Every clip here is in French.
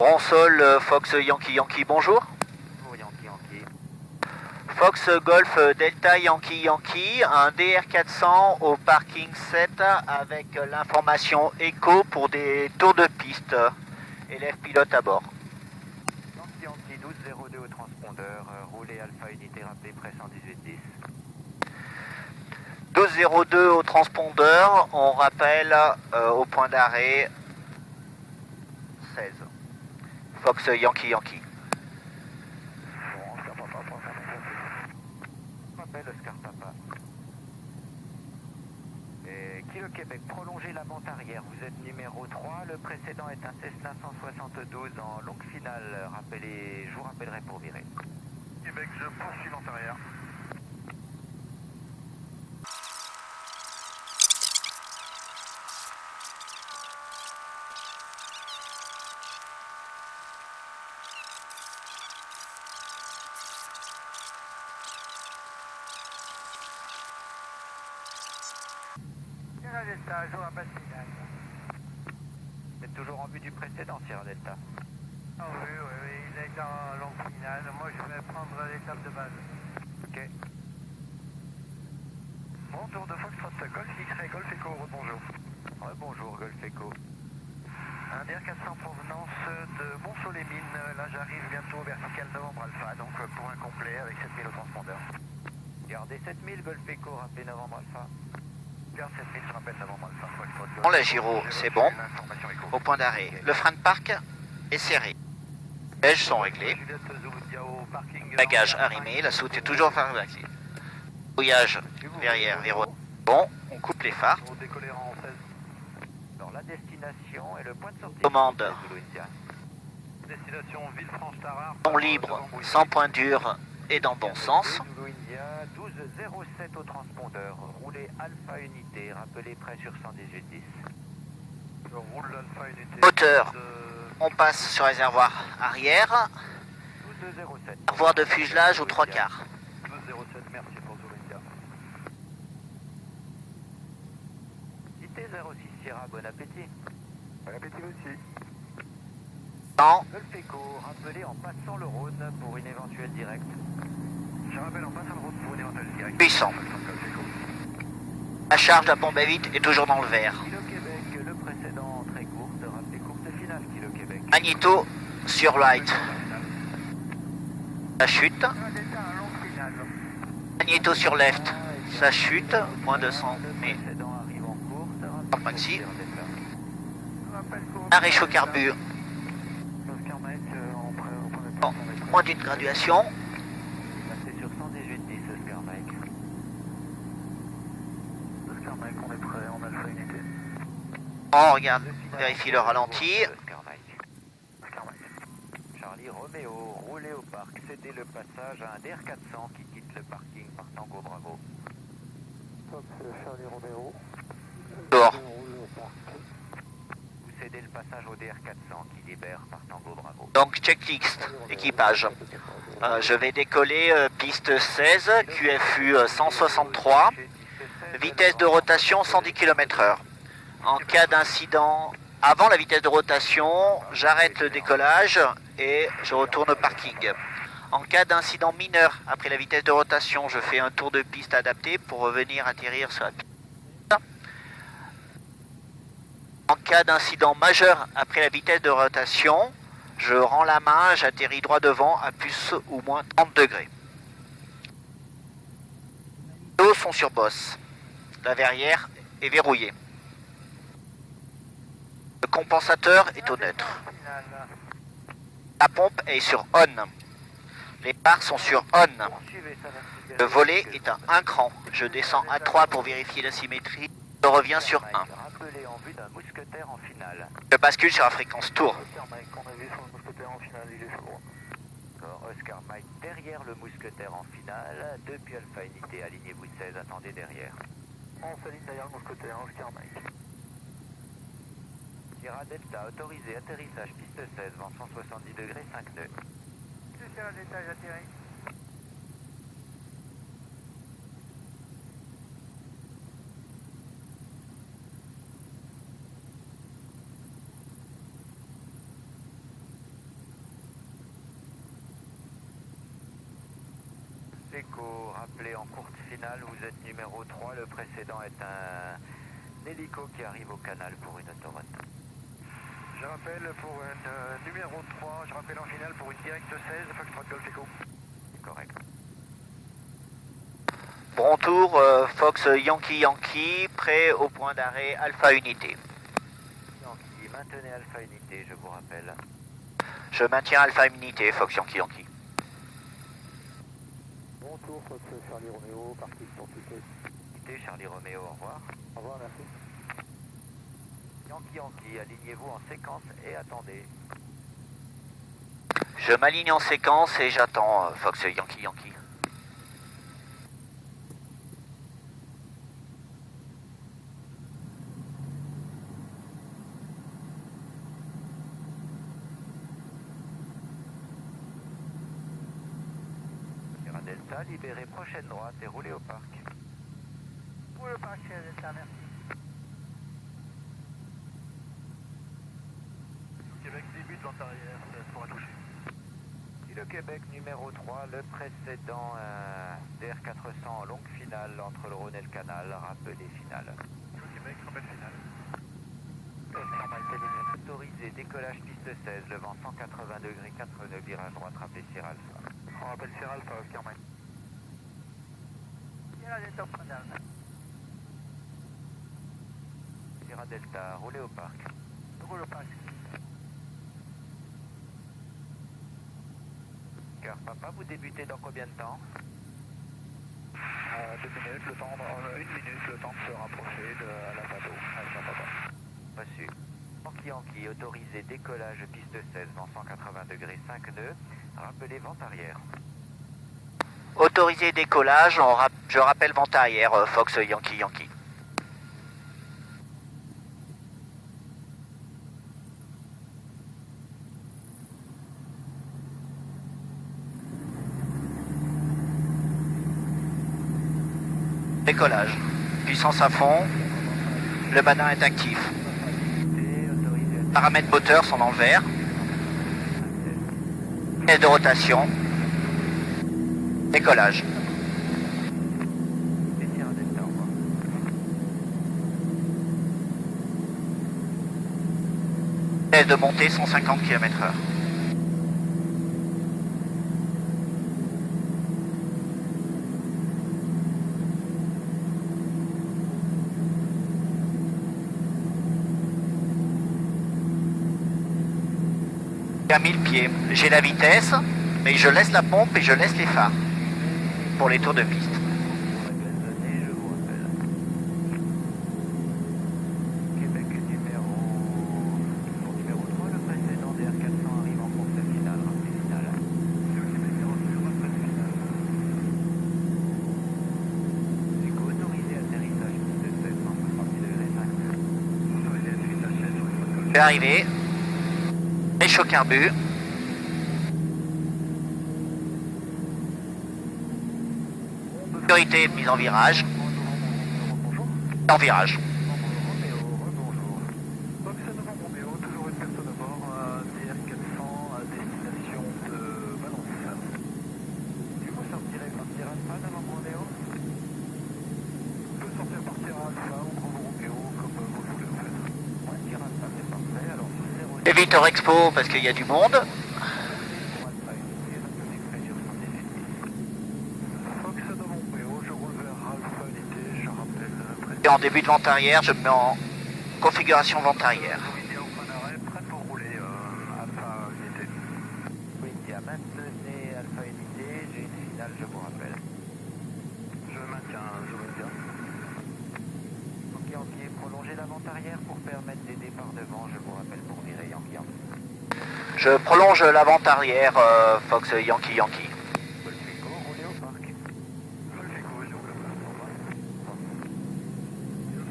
Bronsol, Fox Yankee Yankee, bonjour. Bonjour Yankee Yankee. Fox Golf Delta Yankee Yankee, un DR400 au parking 7 avec l'information écho pour des tours de piste. Élève pilote à bord. Yankee Yankee 1202 au transpondeur, roulé Alpha Unité rappelé près 11810. 1202 au transpondeur, on rappelle au point d'arrêt 16. Fox Yankee Yankee. Bon, Oscar Papa, rappel Oscar Papa. Et Kilo Québec, prolongez la vente arrière, vous êtes numéro 3, le précédent est un Cessna 172 en longue finale, je vous rappellerai pour virer. Québec, je poursuis vente arrière. Sierra Delta, jour à base finale. Vous êtes toujours en vue du précédent, Sierra Delta. Ah oui, il est en longue finale. Moi, je vais prendre l'étape de base. Ok. Bon tour de Foxtrot, Golf X-Ray, Golf Echo, rebonjour. Rebonjour, Golf Echo. Un DR400 provenance de Mont-Soleil-Mines. Là, j'arrive bientôt vertical Novembre Alpha, donc pour un complet avec 7000 au transpondeur. Gardez 7000, Golf Echo, rappelez Novembre Alpha. Garde 7000, je rappelle Novembre Alpha. Bon, la gyro, c'est bon. Au point d'arrêt, le frein de parc est serré. Les beiges sont réglés. Bagage arrimé, la soute est toujours fabriquée. Brouillage derrière, verrouillé. Bon, on coupe les phares. Alors la destination et le point de sortie. Commande. Destination Villefranche-Tarare. Ton libre, sans point dur et dans le bon sens. 1207 au transpondeur. Roulez Alpha Unité, rappelez près sur 11810. Je roule l'Alpha Unité. Moteur, on passe sur réservoir arrière. 1207. Réservoir de fuselage aux 3 quarts. 1207, merci pour Zulu-India. IT 06 Sierra, bon appétit. Bon appétit aussi. Temps, Golf Echo, rappelez en passant le Rhône pour une éventuelle directe. Je rappelle en passant le Rhône pour une éventuelle directe. puissant. La charge de la pompe à vite est toujours dans le vert. Kilo Québec, le précédent très courte, rappelez courte finale, Kilo Québec. Magnéto sur right. Ça chute. Magnéto sur left. Ça chute. Moins 200. Mais maxi. Un réchaud carburant. Bon, moins d'une graduation. C'est sur 11810, Oscar Mike. Oscar Mike, on est prêt, on a le unité. On regarde, vérifie le ralenti. Oscar Mike. Oscar Mike. Charlie Romeo, roulez au parc, cédez le passage à un DR400 qui quitte le parking par Tango Bravo. Fox, Charlie Romeo. Dehors. Vous cédez le passage au DR400 qui libère par Tango Bravo. Donc checklist, équipage. Je vais décoller piste 16, QFU 163, vitesse de rotation 110 km/h. En cas d'incident, avant la vitesse de rotation, j'arrête le décollage et je retourne au parking. En cas d'incident mineur après la vitesse de rotation, je fais un tour de piste adapté pour revenir atterrir sur la piste. En cas d'incident majeur après la vitesse de rotation, je rends la main, j'atterris droit devant à plus ou moins 30 degrés. Les dos sont sur bosse. La verrière est verrouillée. Le compensateur est au neutre. La pompe est sur on. Les barres sont sur on. Le volet est à 1 cran. Je descends à 3 pour vérifier la symétrie. Je reviens sur 1. Rappelez en vue d'un mousquetaire en finale. Je bascule sur la fréquence tour. Oscar Mike, on a vu sur le mousquetaire en finale, il est sur droit. Oscar Mike derrière le mousquetaire en finale. Depuis Alpha Unité, alignez-vous 16, attendez derrière. On s'aligne derrière le mousquetaire, Oscar Mike. Sierra Delta, autorisé, atterrissage, piste 16, vent 170 degrés, 5 nœuds. Sierra Delta, j'atterris. Echo, rappelez en courte finale, vous êtes numéro 3, le précédent est un hélico qui arrive au canal pour une autoroute. Je rappelle pour une numéro 3, je rappelle en finale pour une direct 16, Foxtrot Golf Echo. Correct. Bon tour, Fox Yankee Yankee, prêt au point d'arrêt Alpha Unité. Yankee, maintenez Alpha Unité, je vous rappelle. Je maintiens Alpha Unité, Fox Yankee Yankee. Bon tour, Fox Charlie Romeo, parti pour quitter. Quittez Charlie Romeo, au revoir. Au revoir, merci. Yankee Yankee, alignez-vous en séquence et attendez. Je m'aligne en séquence et j'attends Fox Yankee Yankee. Sierra Delta, libérez prochaine droite et roulez au parc. Roulez au parc, Sierra Delta, merci. Québec, début de vente arrière, ça pourra toucher. Le Québec numéro 3, le précédent DR400 en longue finale entre le Rhône et le Canal, rappelez finale. Québec, rappel finale. Autorisé, décollage piste 16, le vent 180 degrés, 4 nœuds, virage droite, rappelez Sierra Alpha. On rappelle Sierra Alpha, Oscar Mike. Sierra Delta, point d'Alpha. Sierra Delta, roulez au parc. Roule au parc. Car papa, vous débutez dans combien de temps? 2 minutes, le temps, 1 minute, le temps de se rapprocher de la Pado, avec un papa. Reçu. Yankee Yankee, autorisé, décollage piste 16, vent 180 degrés, 5 nœuds, rappelez vent arrière. Autorisé décollage, je rappelle vent arrière, Fox Yankee Yankee. Décollage. Puissance à fond. Le badin est actif. Paramètres moteur sont dans le vert. Aile de rotation. Décollage. Et Sierra Delta, au revoir. Aile de montée 150 km/h. À 1000 pieds. J'ai la vitesse, mais je laisse la pompe et je laisse les phares pour les tours de piste. Et je vous rappelle. Québec numéro 3, le précédent DR400 arrive en course finale, rappelez finale. Québec rappel finale. Éco autorisé atterrissage piste 16, 160 degrés, 5 nœuds. Autorisé atterrissage 16, Je vais arriver. Réchaud carbu. Sécurité mise en virage. En virage. Rebonjour. Fox Novembre Roméo, toujours une personne à bord, DR400 à destination de Valence. Du coup, sortirez par Sierra Alpha, Novembre Roméo? On peut sortir par Sierra Alpha ou Bravo Roméo, comme vous voulez en fait. Ouais, Sierra Alpha, c'est parfait. Alors, sur 0. Évite hors expo parce qu'il y a du monde. Et en début de vente arrière, je me mets en configuration vente arrière. Prêt pour rouler, Alpha Unité. Windia, maintenez Alpha Unité, j'ai une finale, je vous rappelle. Je maintiens, je Windia. Yankee Yankee, prolongez la vente arrière pour permettre des départs devant, je vous rappelle pour virer Yankee Yankee. Je prolonge la vente arrière, Fox Yankee Yankee. Golf Echo, roulez au parc. Golf Echo, je roule au parc.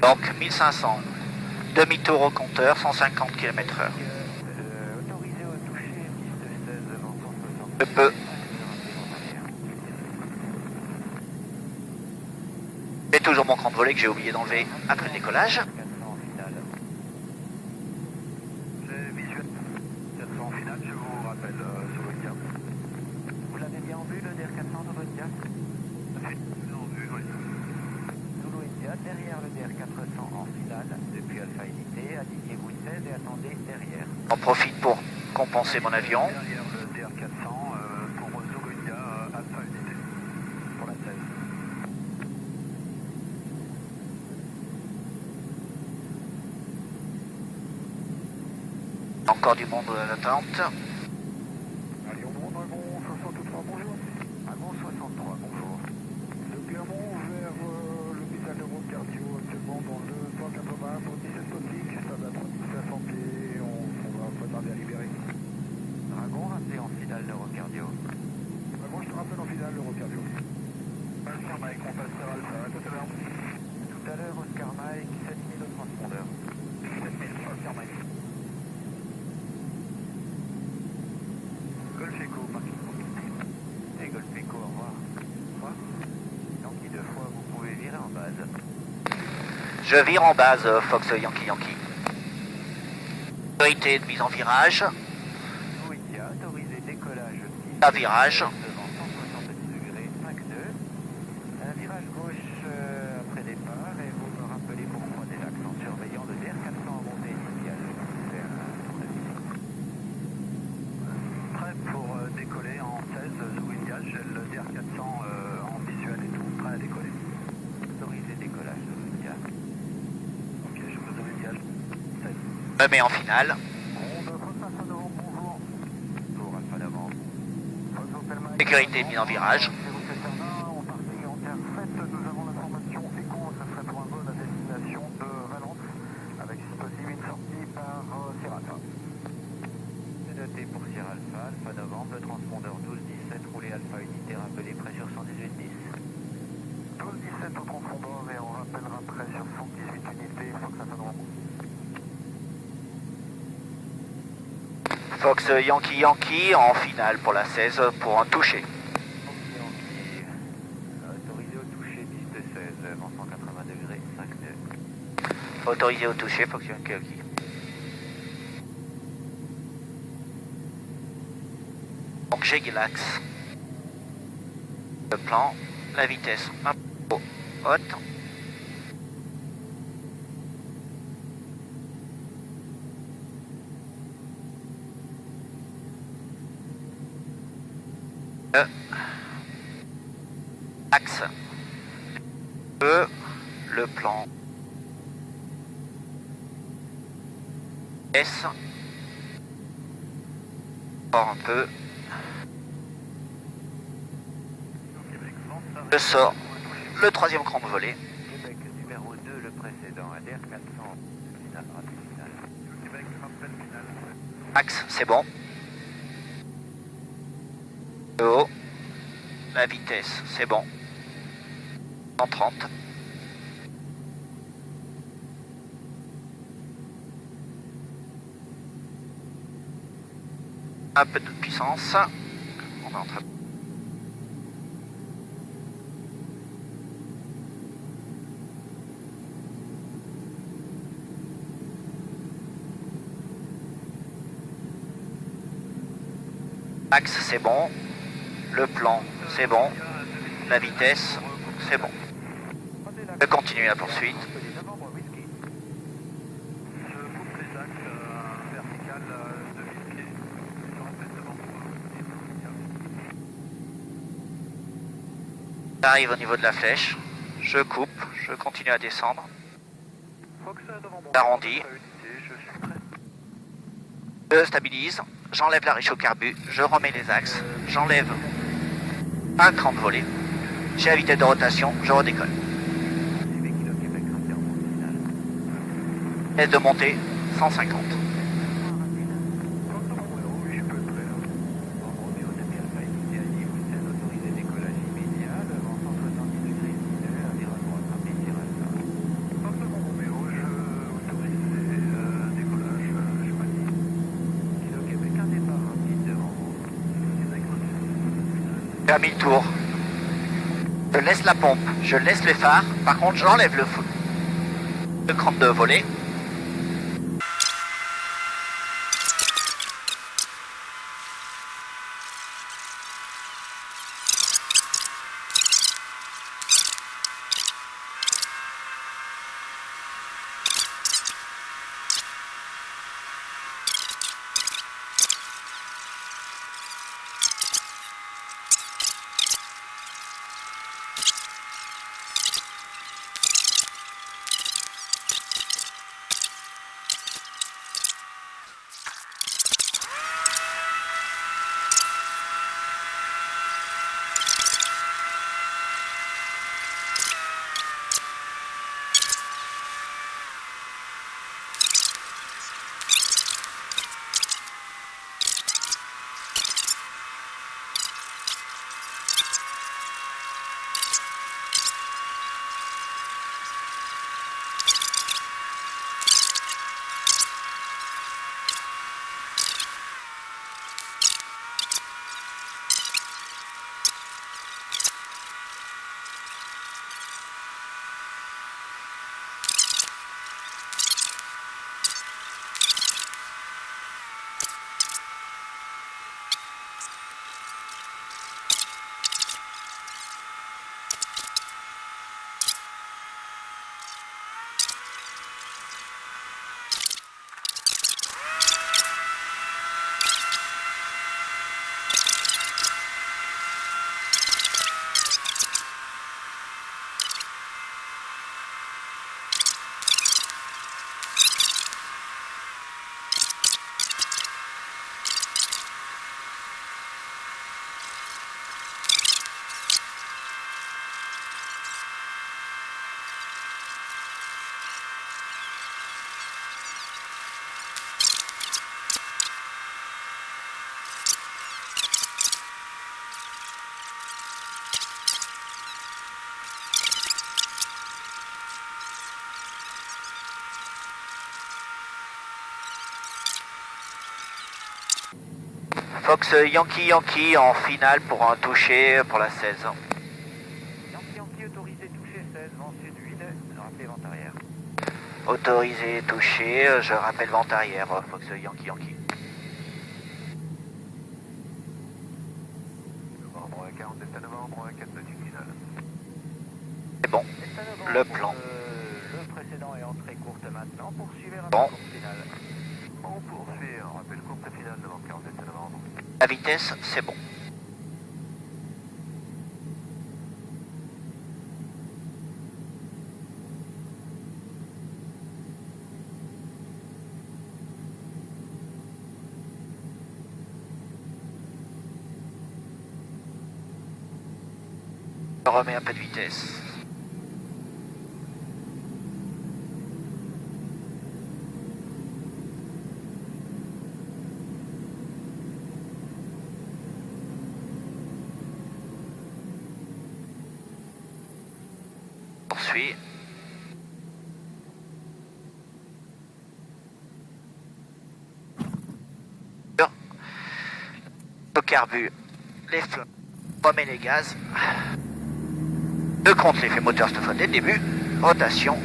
Donc 1500. Demi-tour au compteur, 150 km/h. Autorisé au toucher, piste 16, vent 160. Je peux. J'ai toujours mon cran de volet que j'ai oublié d'enlever après le décollage. 400 en finale. J'ai visuel 400 en finale, je vous rappelle sur le cap. Vous l'avez bien en vue le DR400 de votre cap? compenser mon avion. Derrière le DR400 pour Zulu India Alpha Unité pour la 16. Encore du monde à l'attente. Lyon Dragon 63, bonjour. Dragon 63, bonjour. De Clermont vers l'hôpital de Cardio, actuellement dans le 180 pour 17 nautiques, ça va 3500 pieds, on va pas tarder à libérer. Dragon, rappelez en finale l'Eurocardio. Dragon, je te rappelle en finale l'Eurocardio. Oscar Mike, on passe sur Alpha, à tout à l'heure. Tout à l'heure, Oscar Mike, 7000 au transpondeur. 7000, Oscar Mike. Golf Echo, parking compliqué. Et Golf Echo, au revoir. Au revoir. Yankee 2 fois, vous pouvez virer en base. Je vire en base, Fox Yankee Yankee. Priorité de mise en virage. Zulu India, autorisé décollage 6. À virage. Devant 170 degrés, 5-2. Un virage gauche après départ et vous me rappelez pourquoi des axes en surveillant le DR400 en montée initiale. C'est un tour de vis. Prêt pour décoller en 16 Zulu India, j'ai le DR400 en visuel et tout, prêt à décoller. Autorisé décollage Zulu India. Ok, je vous Zulu India. 16. Je me mets en finale. Bonjour. Bonjour, Alpha d'avant. Sécurité de mise en virage. On partit en terre faite, nous avons l'information écho, ce serait pour un vol à destination de Valence, avec si possible une sortie par Sierra Alpha. C'est noté pour Sierra Alpha, Alpha novembre, le transpondeur 12-17, roulé Alpha Unité, rappelé pression 118-10. 12-17 au transpondeur et on rappellera pression 118 unités, Fox Alpha novembre. Fox Yankee Yankee en finale pour la 16 pour un toucher. Autorisé au toucher, piste 16, vent 180 degrés, 5 nœuds. Autorisé au toucher, Fox Yankee Yankee. Donc j'ai l'axe. Le plan, la vitesse un peu haute. Axe. Le plan. S. Encore un peu. Je sors le troisième cran de volée. Québec numéro 2, le précédent, ADR 400, final, rapide final. Québec, rappel final. Axe, c'est bon. Le haut. La vitesse, c'est bon. 130. Un peu de puissance. On est en train de... Axe, c'est bon. Le plan, c'est bon. La vitesse, c'est bon. Je continue la poursuite. Je coupe les axes verticales de 1000 pieds. Je répète devant J'arrive au niveau de la flèche. Je coupe. Je continue à descendre. Fox devant moi. J'arrondis. Je suis prêt. Je stabilise. J'enlève la réchaud carbu. Je remets les axes. J'enlève un cran de volée. J'ai la vitesse de rotation. Je redécolle. Québec, rappelé en route finale. Vitesse de montée 150. Oui, je peux être prêt. Roméo depuis Alpha Unité à Lille, vous êtes autorisé décollage immédiat, devant 170 degrés 6 nœuds, à virage droit, rapide Sierra Alpha. Parfaitement Roméo, je autorise décollage, je valide. Kilo Québec, un départ rapide devant vous. Québec, J'ai mis le tour. Je laisse la pompe. Je laisse les phares. Par contre, j'enlève le cran de volée. Fox Yankee Yankee en finale pour un toucher pour la 16. Yankee Yankee autorisé toucher 16, vent sud-huile, rappelez vent arrière. Autorisé toucher, je rappelle vent arrière, Fox Yankee Yankee. Novembre 40, Delta Novembre, 4 nautiques finale. C'est bon, le plan. Le précédent est entrée courte maintenant, poursuivez rappel Bon. courte finale. On poursuit, rappel courte finale, novembre 40, Delta Novembre. La vitesse, c'est bon. Je remets un peu de vitesse. Poursuis. Le carbu, les flammes, remet les gaz. Je compte l'effet moteur cette fois dès le début. Rotation.